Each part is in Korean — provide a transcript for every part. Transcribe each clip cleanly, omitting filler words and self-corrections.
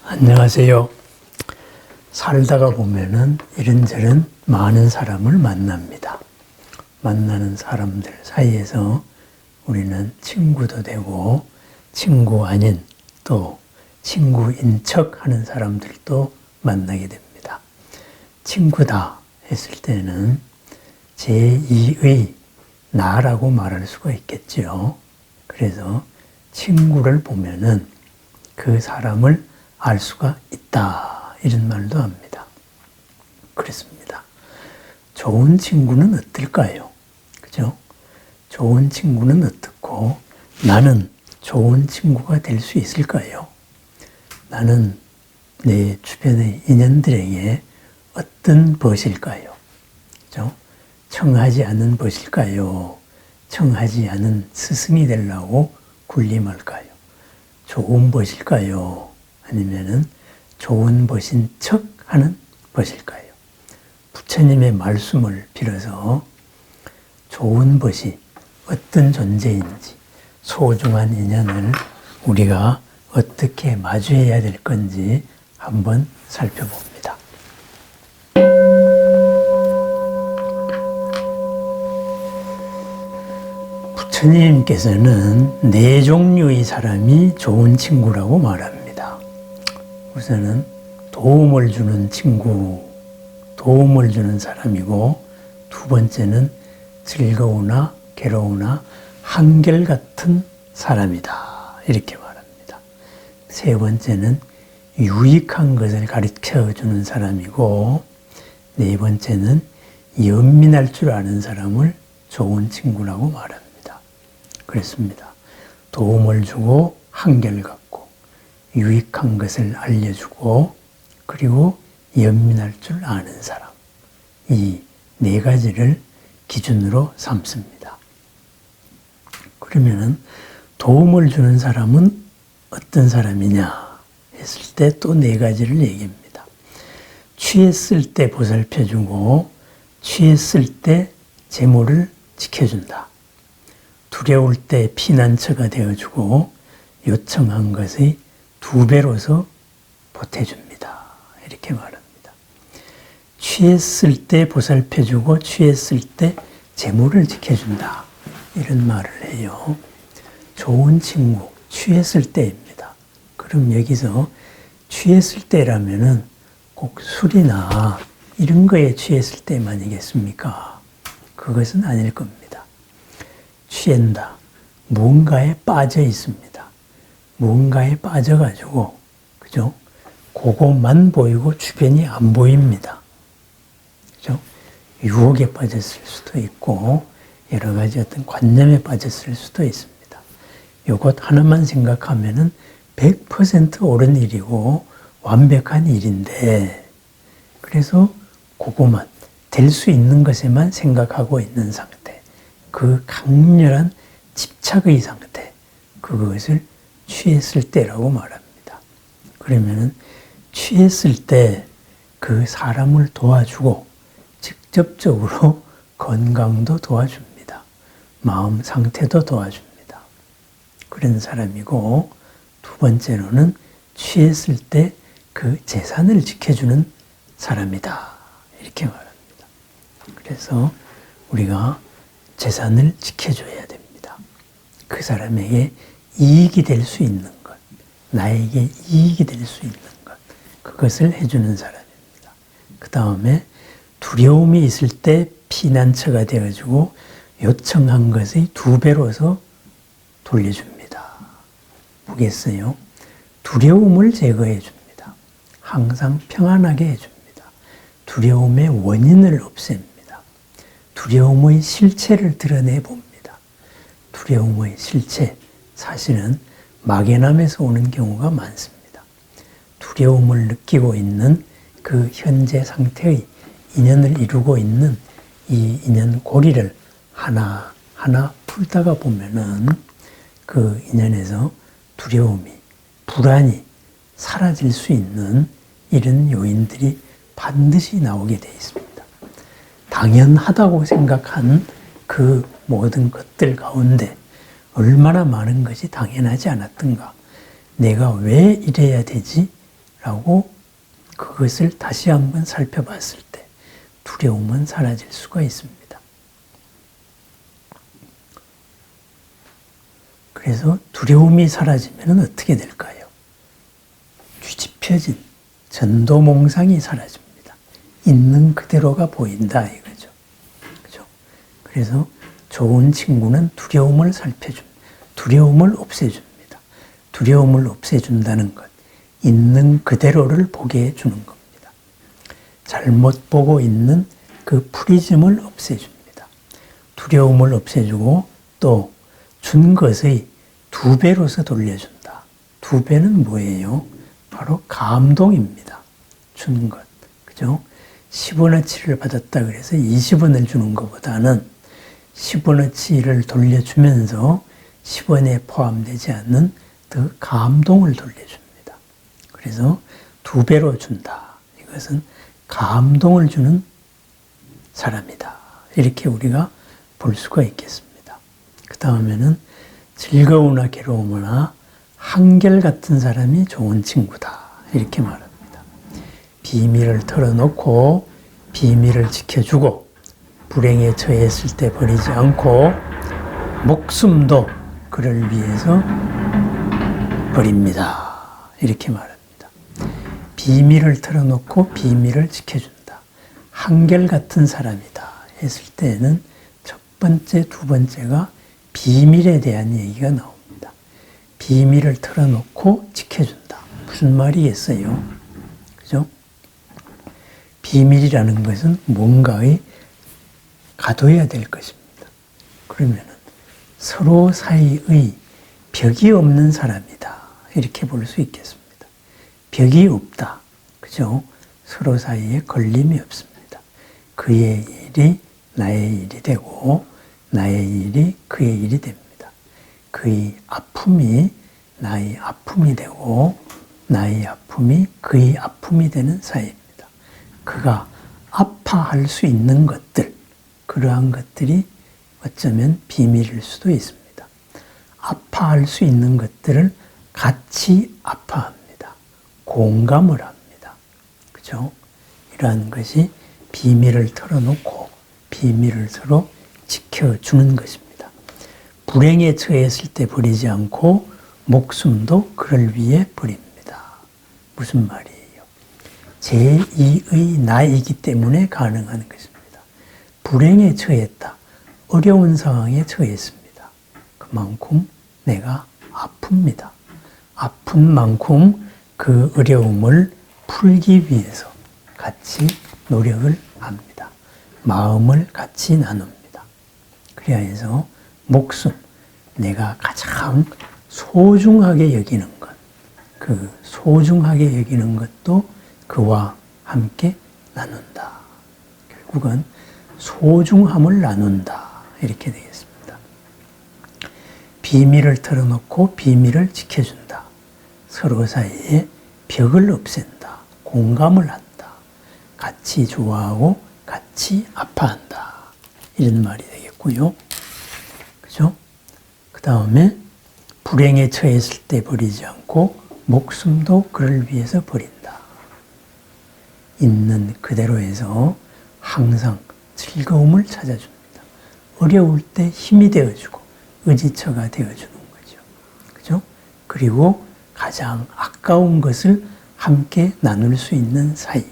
안녕하세요. 살다가 보면은 이런저런 많은 사람을 만납니다. 만나는 사람들 사이에서 우리는 친구도 되고 친구 아닌 또 친구인 척 하는 사람들도 만나게 됩니다. 친구다 했을 때는 제2의 나라고 말할 수가 있겠죠. 그래서 친구를 보면은 그 사람을 알 수가 있다 이런 말도 합니다. 그렇습니다. 좋은 친구는 어떨까요? 그죠? 좋은 친구는 어떻고 나는 좋은 친구가 될 수 있을까요? 나는 내 주변의 인연들에게 어떤 벗일까요? 그죠? 청하지 않은 벗일까요? 청하지 않은 스승이 되려고 군림할까요? 좋은 벗일까요? 아니면은 좋은 벗인 척 하는 벗일까요? 부처님의 말씀을 빌어서 좋은 벗이 어떤 존재인지 소중한 인연을 우리가 어떻게 마주해야 될 건지 한번 살펴봅니다. 부처님께서는 네 종류의 사람이 좋은 친구라고 말합니다. 우선은 도움을 주는 친구, 도움을 주는 사람이고, 두 번째는 즐거우나 괴로우나 한결같은 사람이다 이렇게 말합니다. 세 번째는 유익한 것을 가르쳐 주는 사람이고, 네 번째는 연민할 줄 아는 사람을 좋은 친구라고 말합니다. 그렇습니다. 도움을 주고 한결같고 유익한 것을 알려주고 그리고 연민할 줄 아는 사람, 이 네 가지를 기준으로 삼습니다. 그러면은 도움을 주는 사람은 어떤 사람이냐 했을 때 또 네 가지를 얘기합니다. 취했을 때 보살펴주고 취했을 때 재물을 지켜준다. 두려울 때 피난처가 되어주고 요청한 것의 2배로서 보태줍니다. 이렇게 말합니다. 취했을 때 보살펴주고 취했을 때 재물을 지켜준다. 이런 말을 해요. 좋은 친구, 취했을 때입니다. 그럼 여기서 취했을 때라면은 꼭 술이나 이런 거에 취했을 때만이겠습니까? 그것은 아닐 겁니다. 취한다. 무언가에 빠져 있습니다. 무언가에 빠져가지고, 그죠? 그것만 보이고 주변이 안 보입니다. 그죠? 유혹에 빠졌을 수도 있고, 여러 가지 어떤 관념에 빠졌을 수도 있습니다. 요것 하나만 생각하면은 100% 옳은 일이고, 완벽한 일인데, 그래서 그것만, 될 수 있는 것에만 생각하고 있는 상태, 그 강렬한 집착의 상태, 그것을 취했을 때라고 말합니다. 그러면은 취했을 때 그 사람을 도와주고 직접적으로 건강도 도와줍니다. 마음 상태도 도와줍니다. 그런 사람이고, 두 번째로는 취했을 때 그 재산을 지켜주는 사람이다. 이렇게 말합니다. 그래서 우리가 재산을 지켜줘야 됩니다. 그 사람에게 이익이 될 수 있는 것, 나에게 이익이 될 수 있는 것, 그것을 해주는 사람입니다. 그 다음에 두려움이 있을 때 피난처가 되어주고 요청한 것의 2배로서 돌려줍니다. 보겠어요? 두려움을 제거해 줍니다. 항상 평안하게 해줍니다. 두려움의 원인을 없앱니다. 두려움의 실체를 드러내 봅니다. 두려움의 실체, 사실은 막연함에서 오는 경우가 많습니다. 두려움을 느끼고 있는 그 현재 상태의 인연을 이루고 있는 이 인연 고리를 하나하나 풀다가 보면은 그 인연에서 두려움이, 불안이 사라질 수 있는 이런 요인들이 반드시 나오게 되어 있습니다. 당연하다고 생각한 그 모든 것들 가운데 얼마나 많은 것이 당연하지 않았던가, 내가 왜 이래야 되지? 라고 그것을 다시 한번 살펴봤을 때 두려움은 사라질 수가 있습니다. 그래서 두려움이 사라지면 어떻게 될까요? 뒤집혀진 전도몽상이 사라집니다. 있는 그대로가 보인다 이거죠. 그죠? 그래서 좋은 친구는 두려움을 살펴줍니다. 두려움을 없애줍니다. 두려움을 없애준다는 것, 있는 그대로를 보게 해주는 겁니다. 잘못 보고 있는 그 프리즘을 없애줍니다. 두려움을 없애주고 또 준 것의 2배로서 돌려준다. 2배는 뭐예요? 바로 감동입니다. 준 것. 그죠? 10원어치를 받았다 그래서 20원을 주는 것보다는 10원어치를 돌려주면서 10원에 포함되지 않는 더 감동을 돌려줍니다. 그래서 2배로 준다. 이것은 감동을 주는 사람이다. 이렇게 우리가 볼 수가 있겠습니다. 그 다음에는 즐거우나 괴로우나 한결같은 사람이 좋은 친구다. 이렇게 말합니다. 비밀을 털어놓고 비밀을 지켜주고 불행에 처했을 때 버리지 않고 목숨도 그를 위해서 버립니다. 이렇게 말합니다. 비밀을 털어놓고 비밀을 지켜준다. 한결같은 사람이다 했을 때는 첫 번째, 두 번째가 비밀에 대한 얘기가 나옵니다. 비밀을 털어놓고 지켜준다. 무슨 말이겠어요? 그죠? 비밀이라는 것은 뭔가의 가둬야 될 것입니다. 그러면은 서로 사이의 벽이 없는 사람이다. 이렇게 볼 수 있겠습니다. 벽이 없다. 그죠? 서로 사이에 걸림이 없습니다. 그의 일이 나의 일이 되고 나의 일이 그의 일이 됩니다. 그의 아픔이 나의 아픔이 되고 나의 아픔이 그의 아픔이 되는 사이입니다. 그가 아파할 수 있는 것들, 그러한 것들이 어쩌면 비밀일 수도 있습니다. 아파할 수 있는 것들을 같이 아파합니다. 공감을 합니다. 그죠? 이러한 것이 비밀을 털어놓고 비밀을 서로 지켜주는 것입니다. 불행에 처했을 때 버리지 않고 목숨도 그를 위해 버립니다. 무슨 말이에요? 제2의 나이기 때문에 가능한 것입니다. 불행에 처했다. 어려운 상황에 처했습니다. 그만큼 내가 아픕니다. 아픈 만큼 그 어려움을 풀기 위해서 같이 노력을 합니다. 마음을 같이 나눕니다. 그래야 해서 목숨, 내가 가장 소중하게 여기는 것, 그 소중하게 여기는 것도 그와 함께 나눈다. 결국은 소중함을 나눈다. 이렇게 되겠습니다. 비밀을 털어놓고 비밀을 지켜준다. 서로 사이에 벽을 없앤다. 공감을 한다. 같이 좋아하고 같이 아파한다. 이런 말이 되겠고요. 그죠? 그 다음에 불행에 처했을 때 버리지 않고 목숨도 그를 위해서 버린다. 있는 그대로에서 항상 즐거움을 찾아줍니다. 어려울 때 힘이 되어주고 의지처가 되어주는 거죠. 그죠? 그리고 가장 아까운 것을 함께 나눌 수 있는 사이.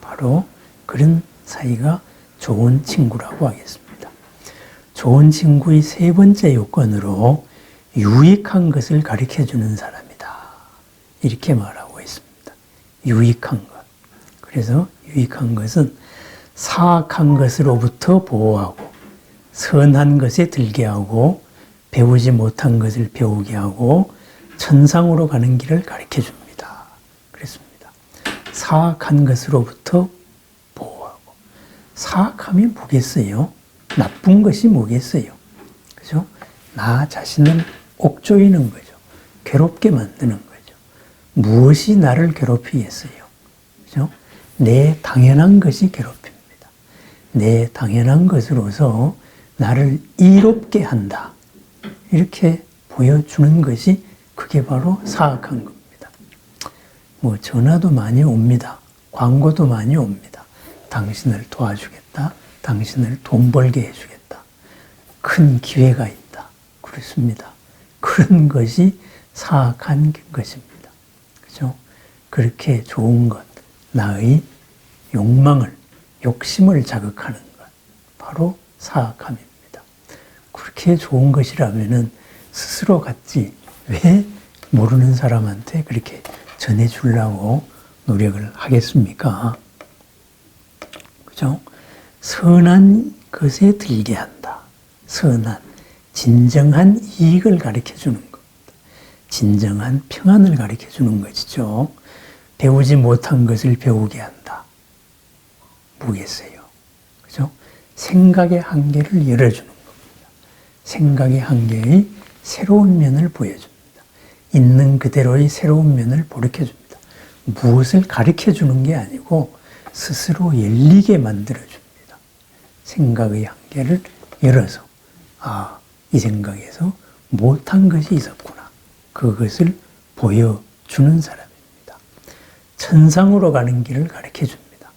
바로 그런 사이가 좋은 친구라고 하겠습니다. 좋은 친구의 세 번째 요건으로 유익한 것을 가르쳐주는 사람이다. 이렇게 말하고 있습니다. 유익한 것. 그래서 유익한 것은 사악한 것으로부터 보호하고 선한 것에 들게 하고 배우지 못한 것을 배우게 하고 천상으로 가는 길을 가르쳐줍니다. 그랬습니다. 사악한 것으로부터 보호하고. 사악함이 뭐겠어요? 나쁜 것이 뭐겠어요? 그죠? 나 자신을 옥조이는 거죠. 괴롭게 만드는 거죠. 무엇이 나를 괴롭히겠어요? 그죠? 내 당연한 것이 괴롭힙니다. 내 당연한 것으로서 나를 이롭게 한다. 이렇게 보여주는 것이 그게 바로 사악한 겁니다. 뭐 전화도 많이 옵니다. 광고도 많이 옵니다. 당신을 도와주겠다. 당신을 돈 벌게 해주겠다. 큰 기회가 있다. 그렇습니다. 그런 것이 사악한 것입니다. 그죠? 그렇게 좋은 것, 나의 욕망을, 욕심을 자극하는 것, 바로 사악함입니다. 그렇게 좋은 것이라면은 스스로 갖지 왜 모르는 사람한테 그렇게 전해주려고 노력을 하겠습니까? 그죠? 선한 것에 들게 한다. 선한, 진정한 이익을 가르쳐 주는 겁니다. 진정한 평안을 가르쳐 주는 것이죠. 배우지 못한 것을 배우게 한다. 뭐겠어요? 그죠? 생각의 한계를 열어주는 겁니다. 생각의 한계의 새로운 면을 보여줍니다. 있는 그대로의 새로운 면을 보여줍니다. 무엇을 가르쳐 주는 게 아니고 스스로 열리게 만들어줍니다. 생각의 한계를 열어서 이 생각에서 못한 것이 있었구나. 그것을 보여주는 사람입니다. 천상으로 가는 길을 가르쳐 줍니다.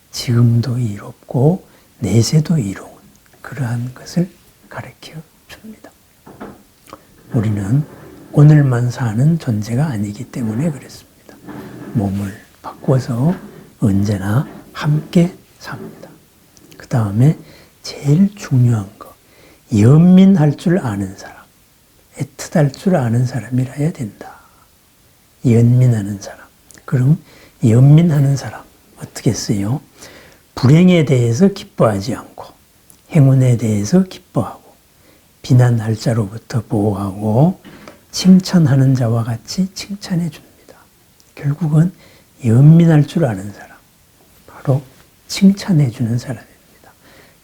지금도 이롭고 내세도 이로운 그러한 것을 가르쳐 줍니다. 우리는 오늘만 사는 존재가 아니기 때문에 그렇습니다. 몸을 바꿔서 언제나 함께 삽니다. 그 다음에 제일 중요한 거, 연민할 줄 아는 사람, 애틋할 줄 아는 사람이라야 된다. 연민하는 사람. 그럼 연민하는 사람 어떻게 써요? 불행에 대해서 기뻐하지 않고 행운에 대해서 기뻐하고 비난할 자로부터 보호하고 칭찬하는 자와 같이 칭찬해 줍니다. 결국은 연민할 줄 아는 사람, 바로 칭찬해 주는 사람입니다.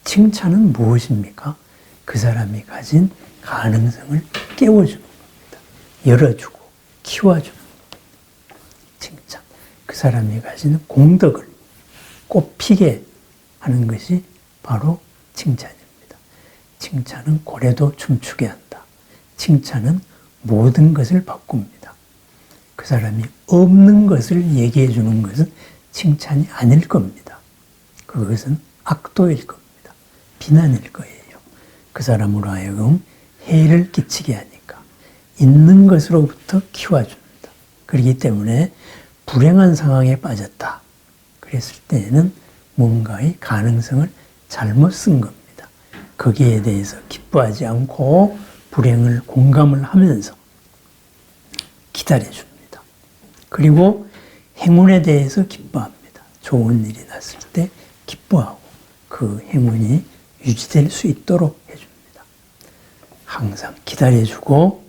칭찬은 무엇입니까? 그 사람이 가진 가능성을 깨워주는 겁니다. 열어주고 키워주는 겁니다. 칭찬. 그 사람이 가진 공덕을 꽃피게 하는 것이 바로 칭찬입니다. 칭찬은 고래도 춤추게 한다. 칭찬은 모든 것을 바꿉니다. 그 사람이 없는 것을 얘기해 주는 것은 칭찬이 아닐 겁니다. 그것은 악도일 겁니다. 비난일 거예요. 그 사람으로 하여금 해를 끼치게 하니까 있는 것으로부터 키워줍니다. 그렇기 때문에 불행한 상황에 빠졌다. 그랬을 때에는 뭔가의 가능성을 잘못 쓴 겁니다. 거기에 대해서 기뻐하지 않고 불행을 공감을 하면서 기다려줍니다. 그리고 행운에 대해서 기뻐합니다. 좋은 일이 났을 때 기뻐하고 그 행운이 유지될 수 있도록 해줍니다. 항상 기다려주고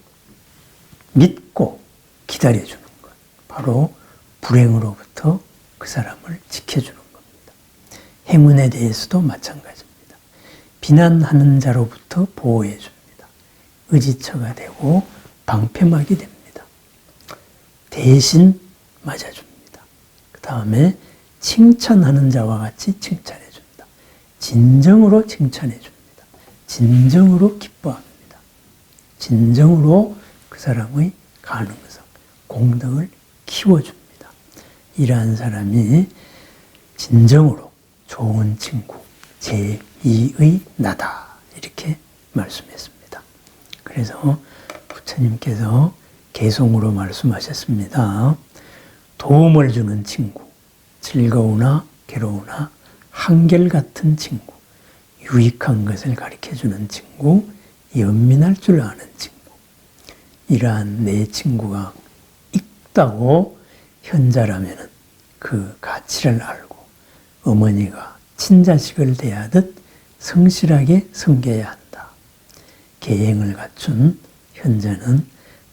믿고 기다려주는 것. 바로 불행으로부터 그 사람을 지켜주는 겁니다. 행운에 대해서도 마찬가지입니다. 비난하는 자로부터 보호해줍니다. 의지처가 되고 방패막이 됩니다. 대신 맞아줍니다. 그 다음에 칭찬하는 자와 같이 칭찬해줍니다. 진정으로 칭찬해줍니다. 진정으로 기뻐합니다. 진정으로 그 사람의 가능성, 공덕을 키워줍니다. 이러한 사람이 진정으로 좋은 친구, 제2의 나다. 이렇게 말씀했습니다. 그래서 부처님께서 개송으로 말씀하셨습니다. 도움을 주는 친구, 즐거우나 괴로우나 한결같은 친구, 유익한 것을 가르쳐주는 친구, 연민할 줄 아는 친구. 이러한 내 친구가 있다고 현자라면 그 가치를 알고 어머니가 친자식을 대하듯 성실하게 섬겨야 한다. 계행을 갖춘 현자는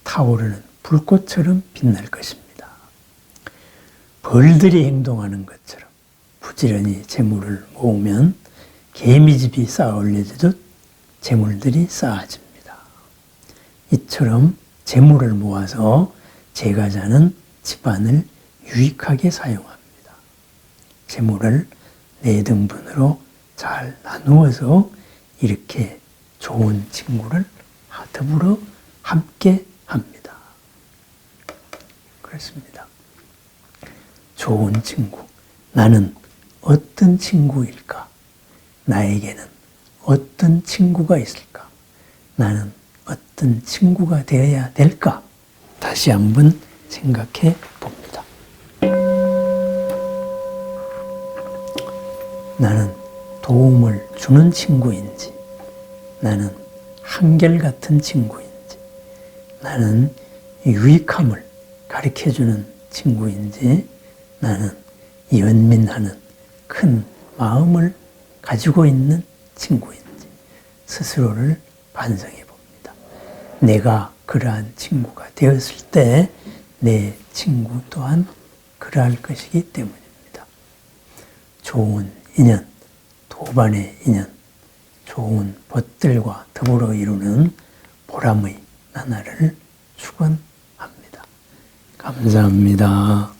타오르는 불꽃처럼 빛날 것입니다. 벌들이 행동하는 것처럼 부지런히 재물을 모으면 개미집이 쌓아 올려지듯 재물들이 쌓아집니다. 이처럼 재물을 모아서 제가자는 집안을 유익하게 사용합니다. 재물을 4등분으로 잘 나누어서 이렇게 좋은 친구를 더불어 함께 합니다. 그렇습니다. 좋은 친구. 나는 어떤 친구일까? 나에게는 어떤 친구가 있을까? 나는 어떤 친구가 되어야 될까? 다시 한번 생각해 봅니다. 나는 도움을 주는 친구인지, 나는 한결같은 친구인지, 나는 유익함을 가르쳐주는 친구인지, 나는 연민하는 큰 마음을 가지고 있는 친구인지 스스로를 반성해 봅니다. 내가 그러한 친구가 되었을 때 내 친구 또한 그러할 것이기 때문입니다. 좋은 인연, 도반의 인연, 좋은 벗들과 더불어 이루는 보람의 나날을 축원합니다. 감사합니다.